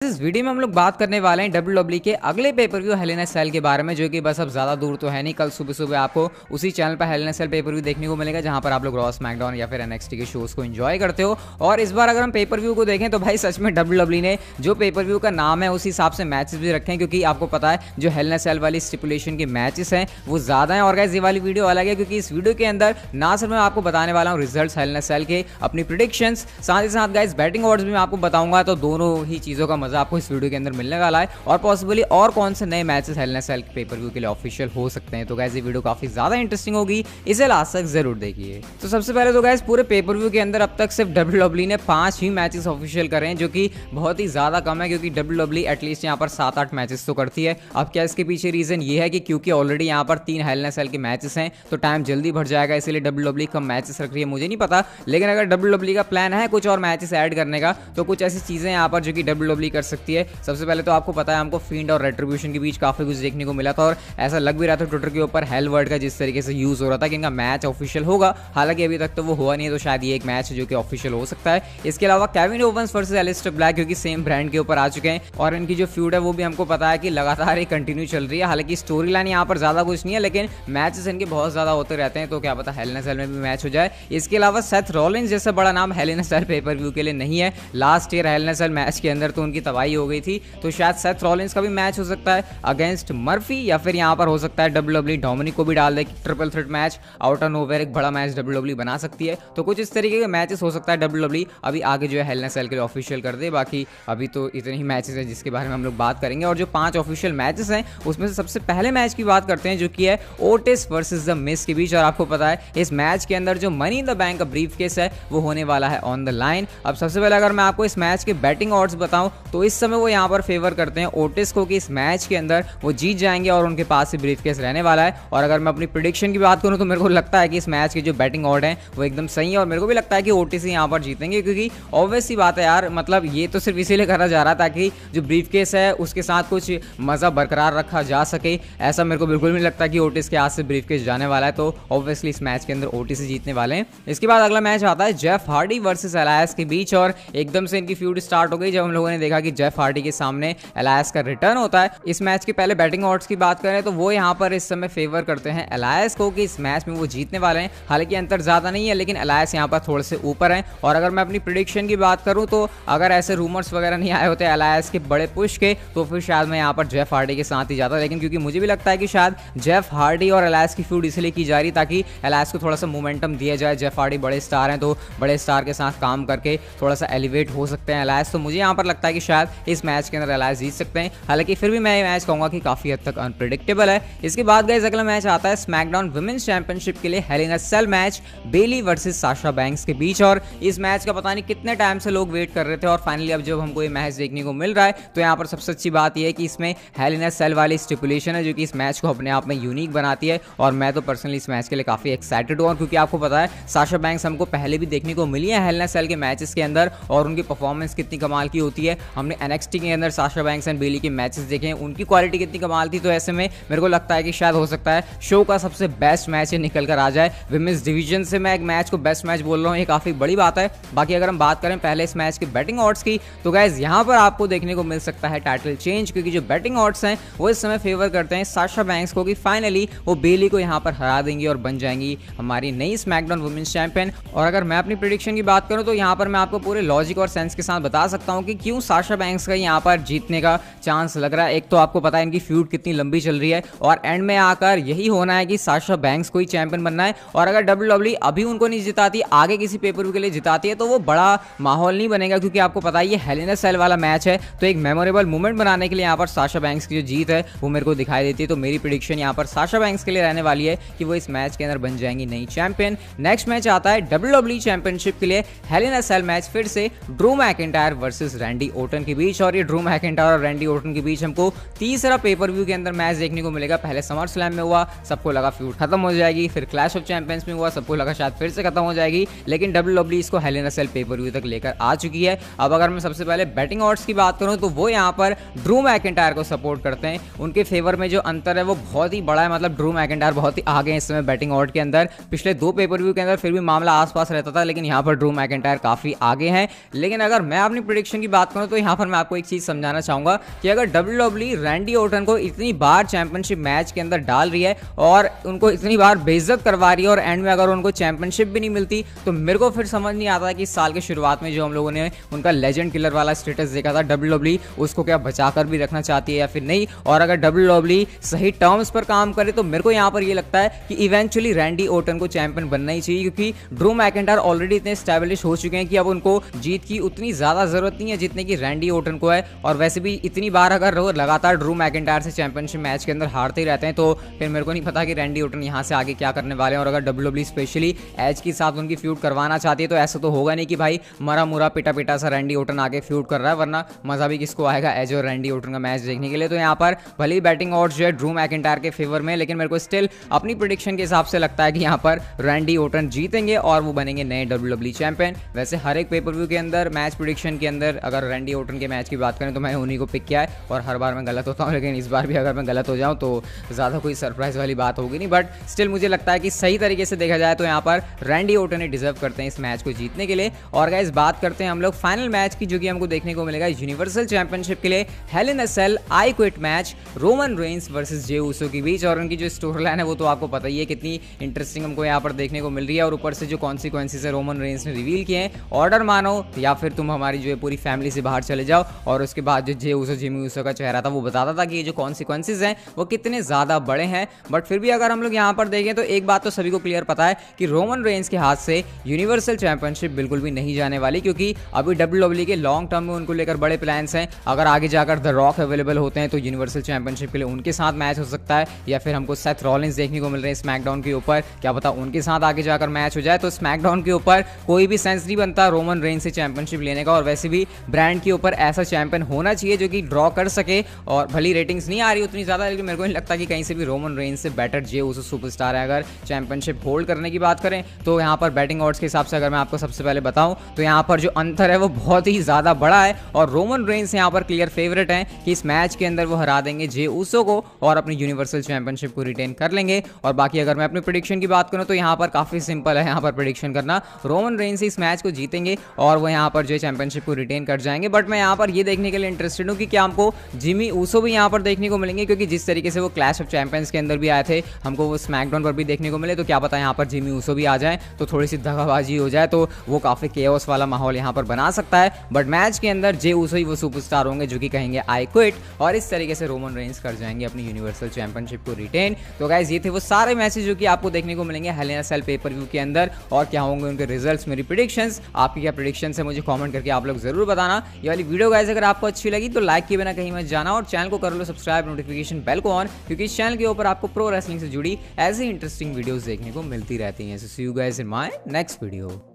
इस वीडियो में हम लोग बात करने वाले हैं डब्ल्यूडब्ल्यूई के अगले pay per view hello in a cell के बारे में, जो कि बस अब ज़्यादा दूर तो है नहीं। कल सुबह सुबह आपको उसी चैनल पर hello in a cell pay per view देखने को मिलेगा, जहां पर आप लोग रॉ, स्मैकडाउन या फिर एनएक्सटी के शोज़ को एंजॉय करते हो। और इस बार अगर हम पेपर व्यू को देखें तो भाई सच में डब्ल्यूडब्ल्यूई ने जो पेपर व्यू का नाम है उस हिसाब से मैचेस भी रखे हैं, क्योंकि आपको पता है जो हेल इन अ सेल वाली स्टिपुलेशन के मैचेस हैं वो ज़्यादा हैं। और गाइस ये वाली वीडियो अलग है, क्योंकि इस वीडियो के अंदर ना सिर्फ मैं आपको बताने वाला हूँ results hello in a cell के, अपनी प्रिडिक्शंस, साथ ही साथ गाइस बैटिंग ऑड्स भी मैं आपको बताऊंगा। तो दोनों ही चीज़ों का मजा आपको इस वीडियो के अंदर मिलने वाला है, और पॉसिबली और कौन से नए matches hello in a cell के पेपर व्यू के लिए ऑफिशियल हो सकते हैं। तो गाइस ये वीडियो काफी ज्यादा इंटरेस्टिंग होगी, इसे लास्ट तक जरूर देखिए। तो सबसे पहले तो गाइस पूरे पेपर व्यू के अंदर अब तक सिर्फ डब्ल्यूडब्ल्यूई ने 5 ही मैचेस ऑफिशियल करे हैं, जो कि बहुत ही ज्यादा कम है, क्योंकि डब्ल्यूडब्ल्यूई एटलीस्ट यहाँ पर 7-8 मैचेस तो करती है। अब क्या इसके पीछे रीजन ये है कि क्योंकि ऑलरेडी यहाँ पर 3 हेल इन अ सेल के मैचेस हैं तो टाइम जल्दी भर जाएगा, इसलिए डब्ल्यूडब्ल्यूई कम मैचेस रख रही है, मुझे नहीं पता। लेकिन अगर डब्ल्यूडब्ल्यूई का प्लान है कुछ और मैचेस ऐड करने का, तो कुछ ऐसी चीजें यहाँ पर जो कि डब्ल्यूडब्ल्यूई कर सकती है। सबसे पहले तो आपको पता है हमको फील्ड और रेट्रिब्यूशन के बीच काफी कुछ देखने को मिला था, और ऐसा लग भी रहा था ट्विटर के ऊपर हेल वर्ड का जिस तरीके से यूज हो रहा था कि इनका मैच ऑफिशियल होगा। हालांकि अभी तक तो वो हुआ नहीं है, तो शायद ये एक मैच है जो कि ऑफिशियल हो सकता है। इसके अलावा Kevin Owens versus Alistair Black, क्योंकि सेम ब्रांड के ऊपर आ चुके हैं, और इनकी जो फ्यूड है वो भी हमको पता है कि लगातार कंटिन्यू चल रही है। हालांकि स्टोरी लाइन यहाँ पर ज्यादा कुछ नहीं है, लेकिन मैचेस इनके बहुत ज्यादा होते रहते हैं, तो क्या पता हेल इन अ सेल में भी मैच हो जाए। इसके अलावा सेथ रॉलिंस जैसा बड़ा नाम hello in a cell pay per view के लिए नहीं है। Last year hello in a cell match के अंदर तो उनकी तबाही हो गई थी, तो शायद सेथ रॉलिंस का भी मैच हो सकता है अगेंस्ट मर्फी, या फिर यहाँ पर हो सकता है डब्ल्यूडब्ल्यूई डोमिनिक को भी डाल दे, triple threat match out of nowhere एक बड़ा मैच डब्ल्यूडब्ल्यूई बना सकती है। तो कुछ इस तरीके के मैचेस हो सकता है डब्ल्यूडब्ल्यूई अभी आगे जो है हेल इन अ सेल के लिए ऑफिशियल कर दे। बाकी अभी तो इतने ही मैचेस हैं जिसके बारे में हम लोग बात करेंगे, और जो 5 ऑफिशियल मैचेस हैं उसमें से सबसे पहले मैच की बात करते हैं, जो कि है ओटिस वर्सेस द मिस के बीच। और आपको पता है इस मैच के अंदर जो मनी इन द बैंक का ब्रीफ केस है वो होने वाला है ऑन द लाइन। अब सबसे पहले अगर मैं आपको इस मैच के बैटिंग ऑड्स बताऊं तो इस समय वो यहाँ पर फेवर करते हैं ओटिस को कि इस मैच के अंदर वो जीत जाएंगे और उनके पास से ब्रीफ केस रहने वाला है। और अगर मैं अपनी प्रेडिक्शन की बात करूं तो मेरे को लगता है कि इस मैच के जो बैटिंग ऑड हैं वो एकदम सही है, और मेरे को भी लगता है कि ओटिस यहाँ पर जीतेंगे, क्योंकि ऑब्वियस सी बात है यार, मतलब ये तो सिर्फ इसीलिए करा जा रहा था ताकि जो ब्रीफ केस है उसके साथ कुछ मजा बरकरार रखा जा सके। ऐसा मेरे को बिल्कुल नहीं लगता कि ओटिस के हाथ से ब्रीफ केस जाने वाला है, तो ऑब्वियसली इस मैच के अंदर ओटिस जीतने वाले हैं। इसके बाद अगला मैच आता है जेफ हार्डी वर्सेस एलायस के बीच, और एकदम से इनकी फ्यूड स्टार्ट हो गई जब हम लोगों ने देखा कि जेफ हार्डी के सामने एलायस का रिटर्न होता है। इस मैच के पहले बैटिंग ऑड्स की बात करें तो वो यहाँ पर इस समय फेवर करते हैं एलायस को कि इस मैच में वो जीतने वाले हैं। हालांकि अंतर ज्यादा नहीं है, लेकिन एलायस यहाँ पर थोड़े से ऊपर हैं। और अगर मैं अपनी प्रेडिक्शन की बात करूं तो अगर ऐसे रूमर्स वगैरह नहीं आए होते एलायस के बड़े पुश के, तो फिर शायद मैं यहाँ पर जेफ हार्डी के साथ ही जाता। लेकिन क्योंकि मुझे भी लगता है कि शायद जेफ हार्डी और एलायस की फ्यूड इसलिए की जा रही ताकि एलायस को थोड़ा सा मोमेंटम दिया जाए। जेफ हार्डी बड़े स्टार हैं, तो बड़े स्टार के साथ काम करके थोड़ा सा एलिवेट हो सकते हैं एलायस। तो मुझे यहाँ पर लगता है कि शायद इस मैच के अंदर एलायस जीत सकते हैं। हालांकि फिर भी मैं ये मैच कहूंगा कि काफी हद तक अनप्रेडिक्टेबल है। इसके बाद गाइस अगला मैच आता है स्मैकडाउन वुमेन्स चैंपियनशिप के लिए hell in a cell match Bailey versus Sasha banks के बीच। और इस मैच का पता नहीं कितने टाइम से लोग वेट कर रहे थे, और फाइनली अब जब हमको ये मैच देखने को मिल रहा है तो यहाँ पर सबसे अच्छी बात यह है कि इसमें हेल इन अ सेल वाली स्टिपुलेशन है, जो कि इस मैच को अपने आप में यूनिक बनाती है। और मैं तो पर्सनली इस मैच के लिए काफी एक्साइटेड हूँ, क्योंकि आपको पता है साशा बैंक्स हमको पहले भी देखने को मिली है हेल इन अ सेल के मैचेस के अंदर, और उनकी परफॉर्मेंस कितनी कमाल की होती है। हमने एनएक्सटी के अंदर साशा बैंक्स एंड बेली के मैचेस देखे हैं, उनकी क्वालिटी कितनी कमाल थी। तो ऐसे में मेरे को लगता है कि शायद हो सकता है शो का सबसे बेस्ट मैच निकल कर आ जाए। विमेंस डिवीजन से मैं एक मैच को बेस्ट मैच बोल रहा हूँ, ये काफी बड़ी बात है। बाकी अगर हम बात करें पहले इस मैच के बैटिंग ऑड्स की, तो गाइस यहाँ पर आपको देखने को मिल सकता है टाइटल चेंज, क्योंकि जो बैटिंग ऑड्स हैं वो इस समय फेवर करते हैं साशा बैंक्स को कि फाइनली वो बेली को यहाँ पर हरा देंगी और बन जाएंगी हमारी नई स्मैकडाउन वुमेन्स चैंपियन। और अगर मैं अपनी प्रेडिक्शन की बात करूं तो यहाँ पर मैं आपको पूरे लॉजिक और सेंस के साथ बता सकता हूँ कि क्यों साशा बैंक्स का यहाँ पर जीतने का चांस लग रहा है। एक तो आपको पता है इनकी फ्यूड कितनी लंबी चल रही है, और एंड में आकर यही होना है कि साशा बैंक्स को ही चैंपियन बनना है। और अगर डब्ल्यूडब्ल्यूई अभी उनको नहीं जिताती, आगे किसी पेपर व्यू के लिए जिताती है, तो वो बड़ा माहौल नहीं बनेगा, क्योंकि आपको पता है ये हेल इन अ सेल वाला मैच है। तो एक मेमोरेबल मोमेंट बनाने के लिए यहाँ पर साशा बैंक्स की जो जीत है वो मेरे को दिखाई देती है। तो मेरी प्रेडिक्शन यहाँ पर साशा बैंक्स के लिए रहने वाली है कि वो इस मैच के अंदर बन जाएंगी नई चैंपियन। नेक्स्ट मैच आता है डब्ल्यूडब्ल्यूई चैंपियनशिप के लिए hell in a cell match, फिर से Drew McIntyre versus Randy Orton के बीच। और ये ड्रू मैकिंटायर और रैंडी ओर्टन के बीच हमको तीसरा पेपर व्यू के अंदर मैच देखने को मिलेगा। पहले समर स्लैम में हुआ, सबको लगा फ्यूड खत्म हो जाएगी, फिर क्लैश ऑफ चैंपियंस में हुआ, सबको लगा शायद फिर से खत्म हो जाएगी, लेकिन डब्ल्यूडब्ल्यूई इसको hello in a cell pay per view तक लेकर आ चुकी है। अब अगर मैं सबसे पहले बैटिंग ऑड्स की बात करूं तो वो यहाँ पर ड्रू मैकिंटायर को सपोर्ट करते हैं। उनके फेवर में जो अंतर है वो बहुत ही बड़ा है, मतलब ड्रू मैकिंटायर बहुत ही आगे हैं इस समय बैटिंग ऑड के अंदर। पिछले 2 पेपर व्यू के अंदर फिर भी मामला आसपास रहता था, लेकिन यहाँ पर ड्रू मैकिंटायर काफी आगे हैं। लेकिन अगर मैं अपनी प्रेडिक्शन की बात करूं तो यहाँ पर मैं आपको एक चीज समझाना चाहूंगा कि अगर WWE रैंडी ऑर्टन को इतनी बार चैंपियनशिप मैच के अंदर डाल रही है और उनको इतनी बार बेइज्जत करवा रही है और एंड में अगर उनको चैंपियनशिप भी नहीं मिलती, तो मेरे को फिर समझ नहीं आता कि इस साल के शुरुआत में जो हम लोगों ने उनका लेजेंड किलर वाला स्टेटस देखा था, WWE उसको क्या बचाकर भी रखना चाहती है या फिर नहीं। और अगर WWE सही टर्म्स पर काम करे तो मेरे को यहाँ पर ये लगता है कि इवेंचुअली रैंडी ऑर्टन को चैंपियन बनना ही चाहिए, क्योंकि ड्रू मैकिंटायर ऑलरेडी इतने स्टैब्लिश हो चुके हैं कि अब उनको जीत की उतनी ज्यादा जरूरत नहीं है जितने की रैंडी ऑर्टन को है। और वैसे भी इतनी बार अगर वो लगातार ड्रू मैकिंटायर से चैंपियनशिप मैच के अंदर हारते ही रहते हैं, तो फिर मेरे को नहीं पता कि रैंडी ऑर्टन यहाँ से आगे क्या करने वाले हैं। और अगर WWE स्पेशली एज के साथ उनकी फ्यूड करवाना चाहती है तो ऐसा तो होगा नहीं कि भाई मरा मुरा पिटा पिटा सा रैंडी ऑर्टन आगे फ्यूड कर रहा है, वरना मजा भी किसको आएगा एज और रैंडी ऑर्टन का मैच देखने के लिए। तो यहाँ पर भले ही बैटिंग ऑड्स जो है ड्रू मैकिंटायर के फेवर में, लेकिन मेरे को स्टिल अपनी प्रेडिक्शन के हिसाब से लगता है कि यहाँ पर रैंडी ऑर्टन जीतेंगे और वो बनेंगे नए WWE चैंपियन। वैसे हर एक पेपर व्यू के अंदर मैच प्रेडिक्शन के अंदर अगर रैंडी ऑर्टन के मैच की बात करें तो मैंने उन्हीं को पिक किया है और हर बार मैं गलत होता हूँ, लेकिन इस बार भी अगर मैं गलत हो जाऊँ तो ज़्यादा कोई सरप्राइज वाली बात होगी नहीं। बट स्टिल मुझे लगता है कि सही तरीके से देखा जाए तो यहाँ पर रैंडी ऑर्टन ही डिजर्व करते हैं इस मैच को जीतने के लिए। और गाइस बात करते हैं हम लोग फाइनल मैच की, जो कि हमको देखने को मिलेगा यूनिवर्सल चैंपियनशिप के लिए hell in a cell I quit match Roman Reigns versus Jey Uso के बीच। और उनकी जो स्टोरी लाइन है वो तो आपको पता ही है कितनी इंटरेस्टिंग हमको यहाँ पर देखने को मिल रही है। और ऊपर से जो कॉन्सिक्वेंसेस है रोमन रेंस ने रिवील किए हैं, ऑर्डर मानो या फिर तुम हमारी जो है पूरी फैमिली से बाहर चले जाओ। और उसके बाद जो जे ऊसो जिमी ऊसो का चेहरा था वो बताता था कि ये जो कॉन्सिक्वेंसेस हैं वो कितने ज्यादा बड़े हैं। बट फिर भी अगर हम लोग यहाँ पर देखें तो एक बात तो सभी को क्लियर पता है कि रोमन रेंस के हाथ से यूनिवर्सल चैंपियनशिप बिल्कुल भी नहीं जाने वाली, क्योंकि अभी WWE के लॉन्ग टर्म में उनको लेकर बड़े प्लान्स हैं। अगर आगे जाकर द रॉक अवेलेबल होते हैं तो यूनिवर्सल चैंपियनशिप के लिए उनके साथ मैच हो सकता है, या फिर हमको सेथ रॉलिंस देखने को मिल रहे हैं स्मैकडाउन के ऊपर, क्या पता उनके साथ आगे जाकर मैच हो जाए। तो स्मैकडाउन के ऊपर कोई भी सेंस नहीं बनता रोमन रेंस से चैंपियनशिप लेने का। और वैसे भी ब्रांड के ऊपर ऐसा चैंपियन होना चाहिए जो कि ड्रॉ कर सके। और भली रेटिंग्स नहीं आ रही उतनी ज्यादा, लेकिन मेरे को नहीं लगता कि कहीं से भी रोमन रेंस से बेटर जे ऊसो सुपरस्टार है। अगर चैंपियनशिप होल्ड करने की बात करें तो यहाँ पर बैटिंग ऑड्स के हिसाब से अगर मैं आपको सबसे पहले बताऊं तो यहाँ पर जो अंतर है वो बहुत ही ज्यादा बड़ा है और रोमन रेंस यहाँ पर क्लियर फेवरेट हैं कि इस मैच के अंदर वो हरा देंगे जे ऊसो को और अपनी यूनिवर्सल चैंपियनशिप को रिटेन कर लेंगे। और बाकी अगर मैं अपनी प्रेडिक्शन की बात करूं तो यहाँ पर काफी सिंपल है यहाँ पर प्रेडिक्शन करना, रोमन रेंस इस मैच को जीतेंगे और वो यहाँ पर जो चैंपियनशिप को रिटेन कर जाएंगे। बट मैं यहाँ पर ये देखने के लिए इंटरेस्टेड हूँ कि क्या हमको जिमी ऊसो भी यहाँ पर देखने को मिलेंगे, क्योंकि जिस तरीके से वो क्लैश ऑफ चैंपियंस के अंदर भी आए थे हमको वो स्मैकडाउन पर भी देखने को मिले, तो क्या पता यहाँ पर जिमी ऊसो भी आ जाए तो थोड़ी सी दगाबाजी हो जाए, तो वो काफी केओस वाला माहौल यहाँ पर बना सकता है। बट मैच के अंदर जे ऊसो ही वो सुपरस्टार होंगे जो कि कहेंगे आई क्विट, और इस तरीके से रोमन रेंस कर जाएंगे अपनी यूनिवर्सल चैंपियनशिप को रिटेन। तो गाइस ये थे वो सारे मैचेस जो कि आपको देखने को मिलेंगे hello in a cell pay per view के अंदर, और क्या होंगे उनके रिजल्ट्स, मेरी प्रेडिक्शंस, आपकी क्या प्रेडिक्शंस है मुझे कमेंट करके आप लोग जरूर बताना। ये वाली वीडियो गाइस अगर आपको अच्छी लगी तो लाइक किए बिना कहीं मत जाना और चैनल को कर लो सब्सक्राइब, नोटिफिकेशन बेल को ऑन, क्योंकि इस चैनल के ऊपर आपको प्रो रेसलिंग से जुड़ी ऐसी इंटरेस्टिंग वीडियोस देखने को मिलती रहती हैं। So see you guys in my next video.